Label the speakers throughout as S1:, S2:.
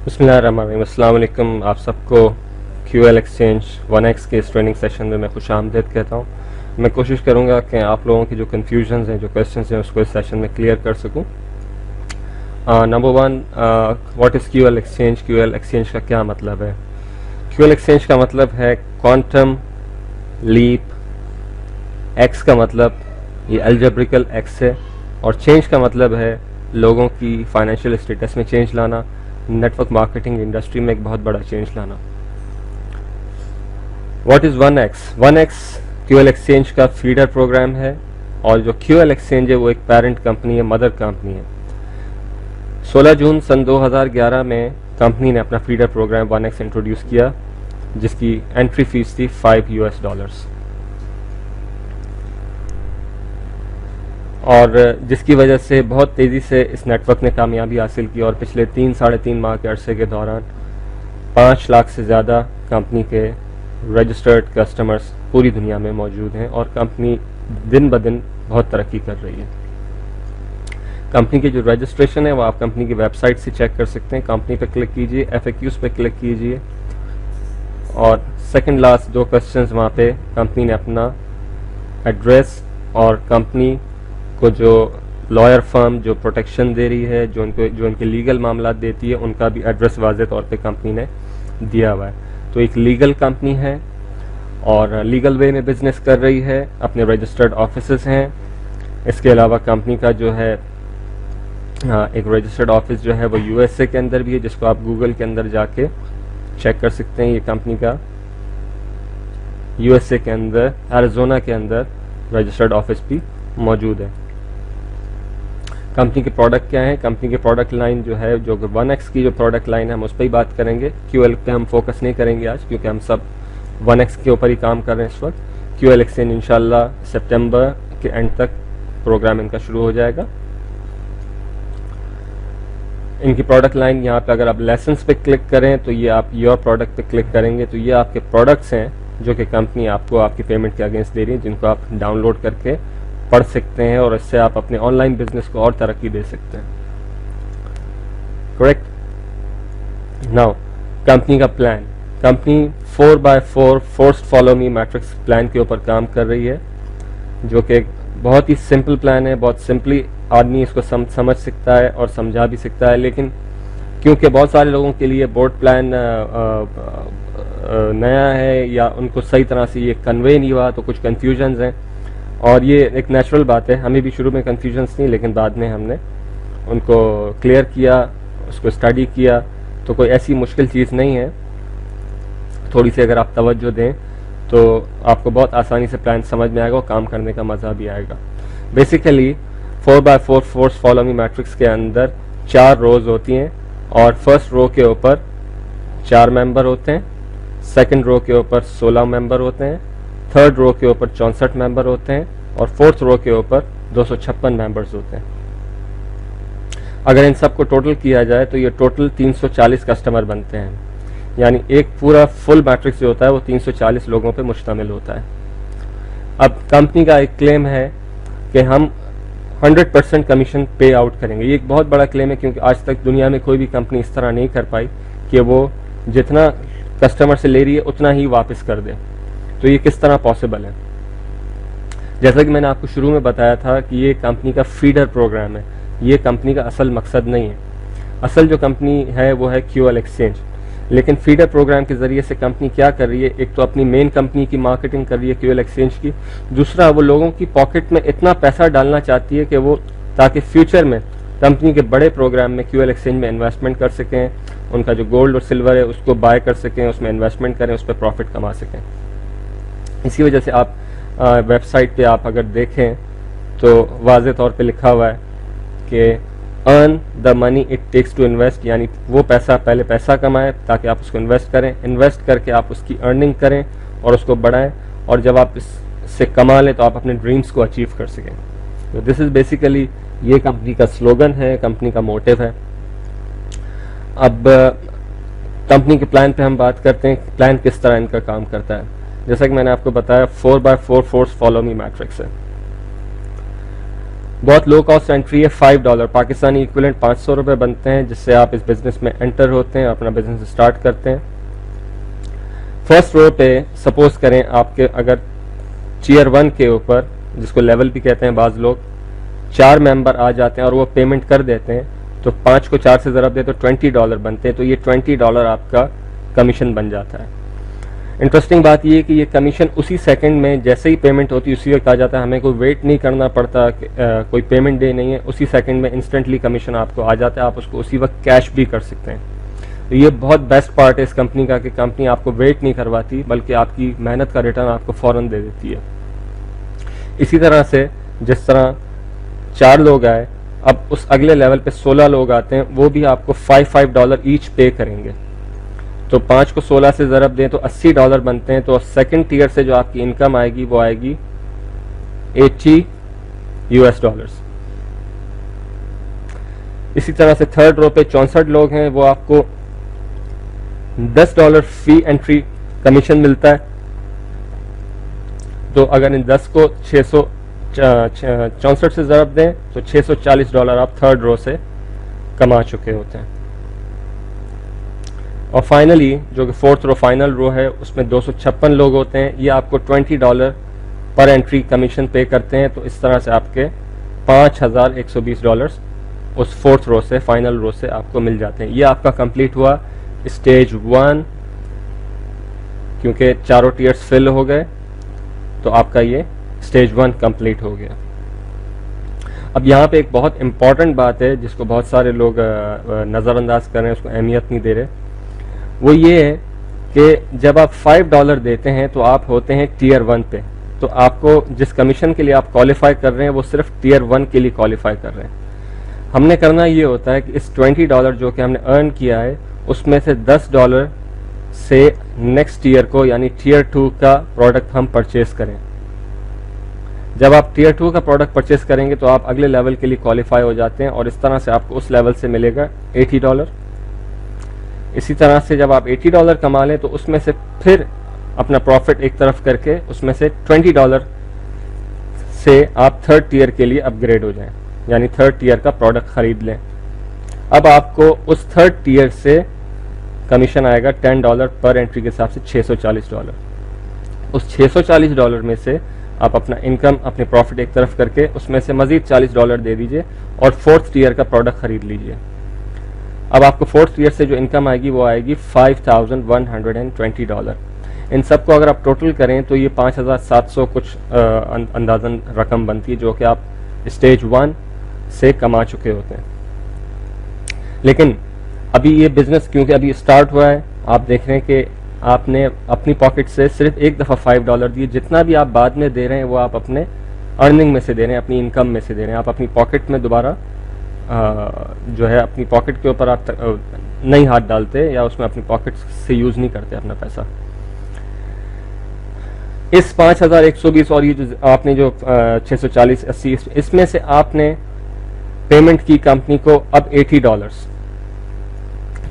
S1: बिस्मिल्लाहिर्रहमानिर्रहीम। अस्सलाम वालेकुम। आप सबको QL एक्सचेंज 1x के इस ट्रेनिंग सेशन में मैं खुश आमदीद कहता हूँ। मैं कोशिश करूँगा कि आप लोगों की जो कन्फ्यूजन्स हैं, जो क्वेश्चंस हैं, उसको इस सेशन में क्लियर कर सकूँ। Number one, what is QL exchange? QL exchange का क्या मतलब है? QL एक्सचेंज का मतलब है क्वांटम लीप। एक्स का मतलब ये अलजेब्रिकल एक्स है, और चेंज का मतलब है लोगों की फाइनेंशियल स्टेटस में चेंज लाना, नेटवर्क मार्केटिंग इंडस्ट्री में एक बहुत बड़ा चेंज लाना। What is 1x? 1x QL exchange का फीडर प्रोग्राम है, और जो QL एक्सचेंज है वो एक पेरेंट कंपनी है, मदर कंपनी है। 16 जून सन 2011 में कंपनी ने अपना फीडर प्रोग्राम 1x इंट्रोड्यूस किया, जिसकी एंट्री फीस थी $5, और जिसकी वजह से बहुत तेज़ी से इस नेटवर्क ने कामयाबी हासिल की, और पिछले 3-3.5 माह के अरसे के दौरान 5 लाख से ज़्यादा कंपनी के रजिस्टर्ड कस्टमर्स पूरी दुनिया में मौजूद हैं, और कंपनी दिन ब दिन बहुत तरक्की कर रही है। कंपनी की जो रजिस्ट्रेशन है वो आप कंपनी की वेबसाइट से चेक कर सकते हैं। कंपनी पे क्लिक कीजिए, FAQs पे क्लिक कीजिए, और सेकंड लास्ट 2 क्वेश्चंस वहाँ पे कंपनी ने अपना एड्रेस और कंपनी को जो लॉयर फर्म जो प्रोटेक्शन दे रही है, जो उनके लीगल मामला देती है, उनका भी एड्रेस वाज़े तौर पे कंपनी ने दिया हुआ है। तो एक लीगल कंपनी है और लीगल वे में बिजनेस कर रही है, अपने रजिस्टर्ड ऑफिसेस हैं। इसके अलावा कंपनी का जो है एक रजिस्टर्ड ऑफिस जो है वो USA के अंदर भी है, जिसको आप गूगल के अंदर जाके चेक कर सकते हैं। ये कंपनी का USA के अंदर, एरिज़ोना के अंदर रजिस्टर्ड ऑफिस भी मौजूद है। कंपनी के प्रोडक्ट क्या है? कंपनी के प्रोडक्ट लाइन जो है, जो 1x की जो प्रोडक्ट लाइन है, हम उस पर ही बात करेंगे। QL पे हम फोकस नहीं करेंगे आज, क्योंकि हम सब 1x के ऊपर ही काम कर रहे हैं इस वक्त। QL एक्सचेंज इंशाल्लाह सितंबर के एंड तक प्रोग्राम इनका शुरू हो जाएगा। इनकी प्रोडक्ट लाइन यहाँ पे अगर आप लेसन्स पे क्लिक करें तो ये आप योर प्रोडक्ट पे क्लिक करेंगे तो ये आपके प्रोडक्ट्स हैं जो कि कंपनी आपको आपकी पेमेंट के अगेंस्ट दे रही है, जिनको आप डाउनलोड करके पढ़ सकते हैं, और इससे आप अपने ऑनलाइन बिजनेस को और तरक्की दे सकते हैं। करेक्ट। नाउ कंपनी का plan, company 4x4 forced follow me matrix plan के ऊपर काम कर रही है, जो कि एक बहुत ही सिंपल प्लान है। बहुत सिंपली आदमी इसको समझ सकता है और समझा भी सकता है, लेकिन क्योंकि बहुत सारे लोगों के लिए बोर्ड प्लान नया है या उनको सही तरह से ये कन्वे नहीं हुआ, तो कुछ कन्फ्यूजन्स हैं, और ये एक नेचुरल बात है। हमें भी शुरू में कन्फ्यूजन्स थी, लेकिन बाद में हमने उनको क्लियर किया, उसको स्टडी किया, तो कोई ऐसी मुश्किल चीज़ नहीं है। थोड़ी सी अगर आप तवज्जो दें तो आपको बहुत आसानी से प्लान समझ में आएगा और काम करने का मज़ा भी आएगा। Basically 4x4 force follow me matrix के अंदर 4 रोज होती हैं, और फर्स्ट रो के ऊपर 4 मेंबर होते हैं, सेकंड रो के ऊपर 16 मेंबर होते हैं, थर्ड रो के ऊपर 64 मेंबर होते हैं, और फोर्थ रो के ऊपर 256 मेंबर्स होते हैं। अगर इन सब को टोटल किया जाए तो ये टोटल 340 कस्टमर बनते हैं, यानी एक पूरा फुल मैट्रिक्स जो होता है वो 340 लोगों पे मुश्तमिल होता है। अब कंपनी का एक क्लेम है कि हम 100% कमीशन पे आउट करेंगे। ये एक बहुत बड़ा क्लेम है, क्योंकि आज तक दुनिया में कोई भी कंपनी इस तरह नहीं कर पाई कि वो जितना कस्टमर से ले रही है उतना ही वापस कर दे। तो ये किस तरह पॉसिबल है? जैसा कि मैंने आपको शुरू में बताया था कि ये कंपनी का फीडर प्रोग्राम है, ये कंपनी का असल मकसद नहीं है। असल जो कंपनी है वो है QL एक्सचेंज, लेकिन फीडर प्रोग्राम के ज़रिए से कंपनी क्या कर रही है? एक तो अपनी मेन कंपनी की मार्केटिंग कर रही है QL एक्सचेंज की, दूसरा वो लोगों की पॉकेट में इतना पैसा डालना चाहती है कि वो ताकि फ्यूचर में कंपनी के बड़े प्रोग्राम में QL एक्सचेंज में इन्वेस्टमेंट कर सकें, उनका जो गोल्ड और सिल्वर है उसको बाय कर सकें, उसमें इन्वेस्टमेंट करें, उस पर प्रॉफिट कमा सकें। इसी वजह से आप वेबसाइट पे आप अगर देखें तो वाज़े तौर पे लिखा हुआ है कि earn the money it takes to invest, यानी वो पैसा पहले पैसा कमाएं ताकि आप उसको इन्वेस्ट करें, इन्वेस्ट करके आप उसकी अर्निंग करें और उसको बढ़ाएं, और जब आप इससे कमा लें तो आप अपने ड्रीम्स को अचीव कर सकें। तो दिस इज़ बेसिकली ये कंपनी का स्लोगन है, कंपनी का मोटिव है। अब कंपनी के प्लान पे हम बात करते हैं, प्लान किस तरह इनका काम करता है। जैसा कि मैंने आपको बताया 4x4 force follow me matrix है। बहुत लो कॉस्ट एंट्री है, $5 पाकिस्तानी इक्विवेलेंट 500 रुपये बनते हैं, जिससे आप इस बिजनेस में एंटर होते हैं, अपना बिजनेस स्टार्ट करते हैं। फर्स्ट रो पे सपोज करें आपके अगर Tier 1 के ऊपर, जिसको लेवल भी कहते हैं बाज लोग, 4 मेंबर आ जाते हैं और वो पेमेंट कर देते हैं, तो 5 को 4 से ज़रब दे तो $20 बनते हैं, तो ये $20 आपका कमीशन बन जाता है। इंटरेस्टिंग बात ये है कि ये कमीशन उसी सेकंड में जैसे ही पेमेंट होती है उसी वक्त आ जाता है, हमें कोई वेट नहीं करना पड़ता, कोई पेमेंट डे नहीं है, उसी सेकंड में इंस्टेंटली कमीशन आपको आ जाता है, आप उसको उसी वक्त कैश भी कर सकते हैं। तो ये बहुत बेस्ट पार्ट है इस कंपनी का कि कंपनी आपको वेट नहीं करवाती, बल्कि आपकी मेहनत का रिटर्न आपको फ़ौरन दे देती है। इसी तरह से जिस तरह 4 लोग आए, अब उस अगले लेवल पे 16 लोग आते हैं, वो भी आपको $5 ईच पे करेंगे। तो 5 को 16 से ज़रब दें तो $80 बनते हैं। तो सेकंड टियर से जो आपकी इनकम आएगी वो आएगी $80। इसी तरह से थर्ड रो पे 64 लोग हैं, वो आपको $10 फी एंट्री कमीशन मिलता है। तो अगर इन 10 को 664 से ज़रब दें तो $640 आप थर्ड रो से कमा चुके होते हैं। और फाइनली जो कि फोर्थ रो फाइनल रो है, उसमें 256 लोग होते हैं, ये आपको $20 पर एंट्री कमीशन पे करते हैं। तो इस तरह से आपके $5120 उस फोर्थ रो से, फाइनल रो से आपको मिल जाते हैं। ये आपका कंप्लीट हुआ स्टेज 1, क्योंकि चारों टीयर्स फिल हो गए, तो आपका ये स्टेज 1 कंप्लीट हो गया। अब यहाँ पे एक बहुत इंपॉर्टेंट बात है जिसको बहुत सारे लोग नज़रअंदाज कर रहे हैं, उसको अहमियत नहीं दे रहे। वो ये है कि जब आप $5 देते हैं तो आप होते हैं Tier 1 पे, तो आपको जिस कमीशन के लिए आप क्वालिफाई कर रहे हैं वो सिर्फ Tier 1 के लिए क्वालिफाई कर रहे हैं। हमने करना ये होता है कि इस $20 जो कि हमने अर्न किया है उसमें से $10 से नेक्स्ट ईयर को यानी Tier 2 का प्रोडक्ट हम परचेज करें। जब आप Tier 2 का प्रोडक्ट परचेज करेंगे तो आप अगले लेवल के लिए क्वालिफाई हो जाते हैं और इस तरह से आपको उस लेवल से मिलेगा $80। इसी तरह से जब आप $80 कमा लें तो उसमें से फिर अपना प्रॉफिट एक तरफ करके उसमें से $20 से आप थर्ड टियर के लिए अपग्रेड हो जाएं, यानी थर्ड टियर का प्रोडक्ट खरीद लें। अब आपको उस थर्ड टियर से कमीशन आएगा $10 पर एंट्री के हिसाब से $640। उस $640 में से आप अपना इनकम, अपने प्रॉफिट एक तरफ करके उसमें से मजीद $40 दे दीजिए और फोर्थ टियर का प्रोडक्ट खरीद लीजिए। अब आपको फोर्थ टियर से जो इनकम आएगी वो आएगी $5120। इन सब को अगर आप टोटल करें तो ये 5700 कुछ अंदाजन रकम बनती है, जो कि आप स्टेज 1 से कमा चुके होते हैं। लेकिन अभी ये बिजनेस क्योंकि अभी स्टार्ट हुआ है, आप देख रहे हैं कि आपने अपनी पॉकेट से सिर्फ एक दफ़ा $5 दिए, जितना भी आप बाद में दे रहे हैं वो आप अपने अर्निंग में से दे रहे हैं, अपनी इनकम में से दे रहे हैं। आप अपनी पॉकेट में दोबारा जो है अपनी पॉकेट के ऊपर आप नहीं हाथ डालते या उसमें अपनी पॉकेट से यूज़ नहीं करते अपना पैसा। इस 5120 और ये जो आपने जो 640, 80, इसमें से आपने पेमेंट की कंपनी को अब $80,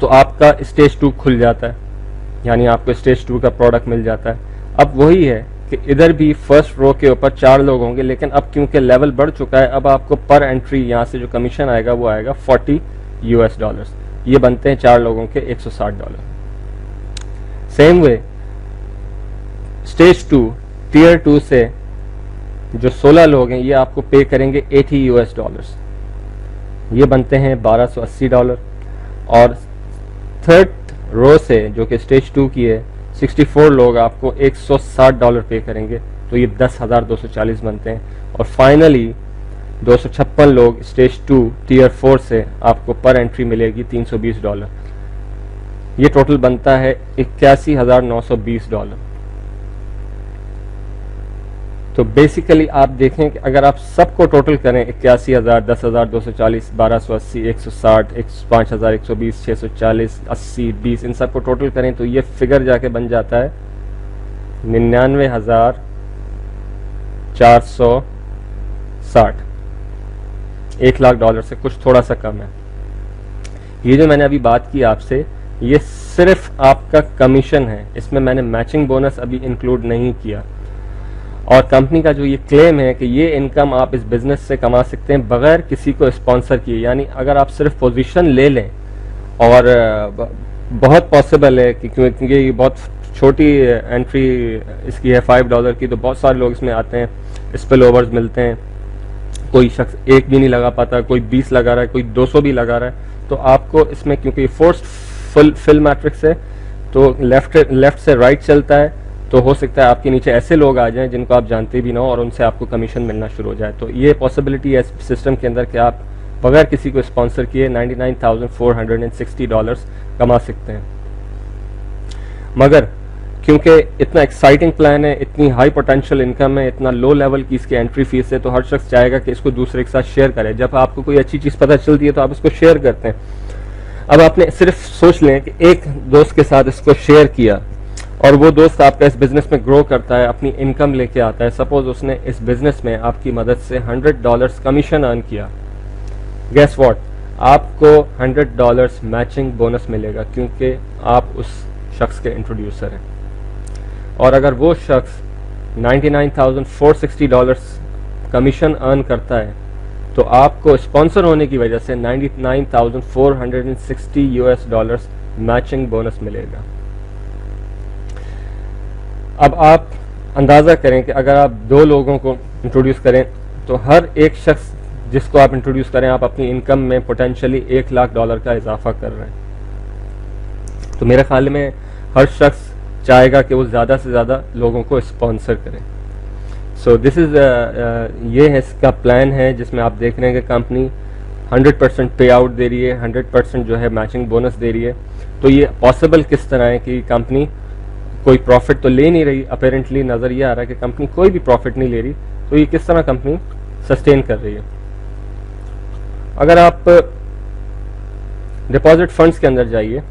S1: तो आपका स्टेज 2 खुल जाता है, यानी आपको स्टेज 2 का प्रोडक्ट मिल जाता है। अब वही है कि इधर भी फर्स्ट रो के ऊपर 4 लोग होंगे, लेकिन अब क्योंकि लेवल बढ़ चुका है, अब आपको पर एंट्री यहाँ से जो कमीशन आएगा वो आएगा $40। ये बनते हैं 4 लोगों के $160। सेम वे स्टेज 2 Tier 2 से जो 16 लोग हैं ये आपको पे करेंगे $80। ये बनते हैं $1280। और थर्ड रो से जो कि स्टेज 2 की है 64 लोग आपको $160 पे करेंगे, तो ये 10,240 बनते हैं। और फाइनली 256 लोग स्टेज 2 Tier 4 से आपको पर एंट्री मिलेगी $320। ये टोटल बनता है $81,920। तो बेसिकली आप देखें कि अगर आप सबको टोटल करें 81,000, 10,240, 1,280, 160, 5,120, 640, 80, 20, इन सबको टोटल करें तो ये फिगर जाके बन जाता है $99,460। $1,00,000 से कुछ थोड़ा सा कम है। ये जो मैंने अभी बात की आपसे, ये सिर्फ आपका कमीशन है, इसमें मैंने मैचिंग बोनस अभी इंक्लूड नहीं किया। और कंपनी का जो ये क्लेम है कि ये इनकम आप इस बिजनेस से कमा सकते हैं बगैर किसी को स्पॉन्सर किए, यानी अगर आप सिर्फ पोजीशन ले लें, और बहुत पॉसिबल है कि क्योंकि ये बहुत छोटी एंट्री इसकी है $5 की, तो बहुत सारे लोग इसमें आते हैं, स्पिल ओवर्स मिलते हैं, कोई शख्स एक भी नहीं लगा पाता, कोई 20 लगा रहा है, कोई 200 भी लगा रहा है। तो आपको इसमें क्योंकि फोर्स्ड फिल मैट्रिक्स है तो लेफ्ट से राइट चलता है, तो हो सकता है आपके नीचे ऐसे लोग आ जाएं जिनको आप जानते भी ना हो और उनसे आपको कमीशन मिलना शुरू हो जाए। तो ये पॉसिबिलिटी है सिस्टम के अंदर कि आप बगैर किसी को स्पॉन्सर किए $99,460 कमा सकते हैं। मगर क्योंकि इतना एक्साइटिंग प्लान है, इतनी हाई पोटेंशियल इनकम है, इतना लो लेवल की इसकी एंट्री फीस है, तो हर शख्स चाहेगा कि इसको दूसरे के साथ शेयर करे। जब आपको कोई अच्छी चीज़ पता चलती है तो आप इसको शेयर करते हैं। अब आपने सिर्फ सोच लें कि एक दोस्त के साथ इसको शेयर किया और वो दोस्त आपका इस बिजनेस में ग्रो करता है, अपनी इनकम लेके आता है। सपोज उसने इस बिजनेस में आपकी मदद से $100 कमीशन अर्न किया, गेस व्हाट, आपको $100 मैचिंग बोनस मिलेगा क्योंकि आप उस शख्स के इंट्रोड्यूसर हैं। और अगर वो शख्स $99,460 कमीशन अर्न करता है तो आपको स्पॉन्सर होने की वजह से $99,460 मैचिंग बोनस मिलेगा। अब आप अंदाज़ा करें कि अगर आप 2 लोगों को इंट्रोड्यूस करें तो हर एक शख्स जिसको आप इंट्रोड्यूस करें आप अपनी इनकम में पोटेंशियली $1 लाख का इजाफा कर रहे हैं। तो मेरे ख्याल में हर शख्स चाहेगा कि वो ज़्यादा से ज़्यादा लोगों को स्पॉन्सर करें। सो दिस इज़ ये है इसका प्लान है जिसमें आप देख रहे हैं कि कंपनी 100% पे आउट दे रही है, 100% जो है मैचिंग बोनस दे रही है। तो ये पॉसिबल किस तरह है कि कंपनी कोई प्रॉफिट तो ले नहीं रही, अपेरेंटली नज़र ये आ रहा है कि कंपनी कोई भी प्रॉफिट नहीं ले रही, तो ये किस तरह कंपनी सस्टेन कर रही है। अगर आप डिपॉजिट फंड्स के अंदर जाइए,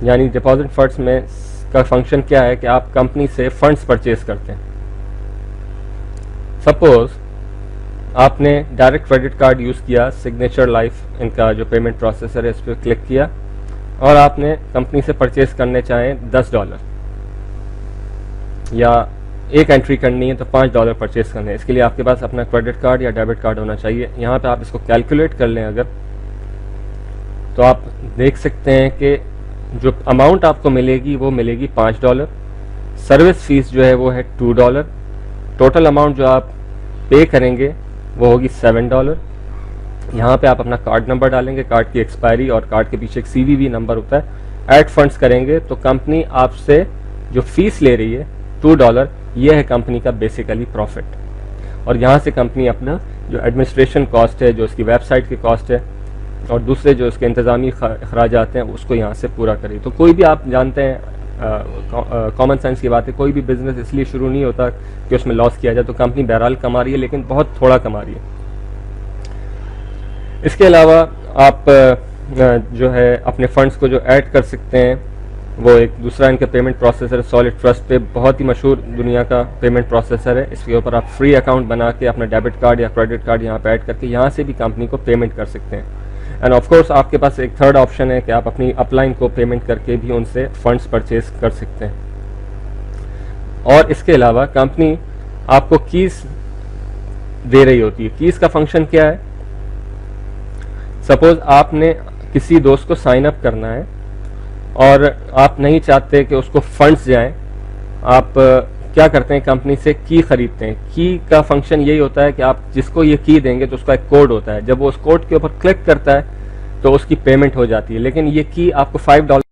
S1: यानी डिपॉजिट फंड्स में का फंक्शन क्या है कि आप कंपनी से फंड्स परचेज करते हैं। सपोज आपने डायरेक्ट क्रेडिट कार्ड यूज़ किया, सिग्नेचर लाइफ इनका जो पेमेंट प्रोसेसर है इस पर क्लिक किया और आपने कंपनी से परचेज करने चाहें $10 या एक एंट्री करनी है तो $5 परचेज करने हैं। इसके लिए आपके पास अपना क्रेडिट कार्ड या डेबिट कार्ड होना चाहिए। यहाँ पे आप इसको कैलकुलेट कर लें अगर, तो आप देख सकते हैं कि जो अमाउंट आपको मिलेगी वो मिलेगी $5, सर्विस फीस जो है वो है $2, टोटल अमाउंट जो आप पे करेंगे वो होगी $7। यहाँ पे आप अपना कार्ड नंबर डालेंगे, कार्ड की एक्सपायरी और कार्ड के पीछे एक CVV नंबर होता है, ऐड फंड्स करेंगे तो कंपनी आपसे जो फीस ले रही है $2, ये है कंपनी का बेसिकली प्रॉफिट। और यहाँ से कंपनी अपना जो एडमिनिस्ट्रेशन कॉस्ट है, जो इसकी वेबसाइट की कॉस्ट है और दूसरे जो इसके इंतज़ामी अखराजात हैं उसको यहाँ से पूरा करें। तो कोई भी आप जानते हैं कॉमन सेंस की बात है, कोई भी बिजनेस इसलिए शुरू नहीं होता कि उसमें लॉस किया जाए। तो कंपनी बहरहाल कमा रही है लेकिन बहुत थोड़ा कमा रही है। इसके अलावा आप जो है अपने फंड्स को जो ऐड कर सकते हैं वो एक दूसरा इनका पेमेंट प्रोसेसर सॉलिड ट्रस्ट पे, बहुत ही मशहूर दुनिया का पेमेंट प्रोसेसर है। इसके ऊपर आप फ्री अकाउंट बना के अपना डेबिट कार्ड या क्रेडिट कार्ड यहाँ पे ऐड करके यहाँ से भी कंपनी को पेमेंट कर सकते हैं। एंड ऑफ कोर्स आपके पास एक थर्ड ऑप्शन है कि आप अपनी अपलाइन को पेमेंट करके भी उनसे फंड्स परचेज कर सकते हैं। और इसके अलावा कंपनी आपको कीज दे रही होती है। कीज का फंक्शन क्या है? सपोज आपने किसी दोस्त को साइन अप करना है और आप नहीं चाहते कि उसको फंड्स जाएं, आप क्या करते हैं, कंपनी से की खरीदते हैं। की का फंक्शन यही होता है कि आप जिसको ये की देंगे तो उसका एक कोड होता है, जब वो उस कोड के ऊपर क्लिक करता है तो उसकी पेमेंट हो जाती है। लेकिन ये की आपको $5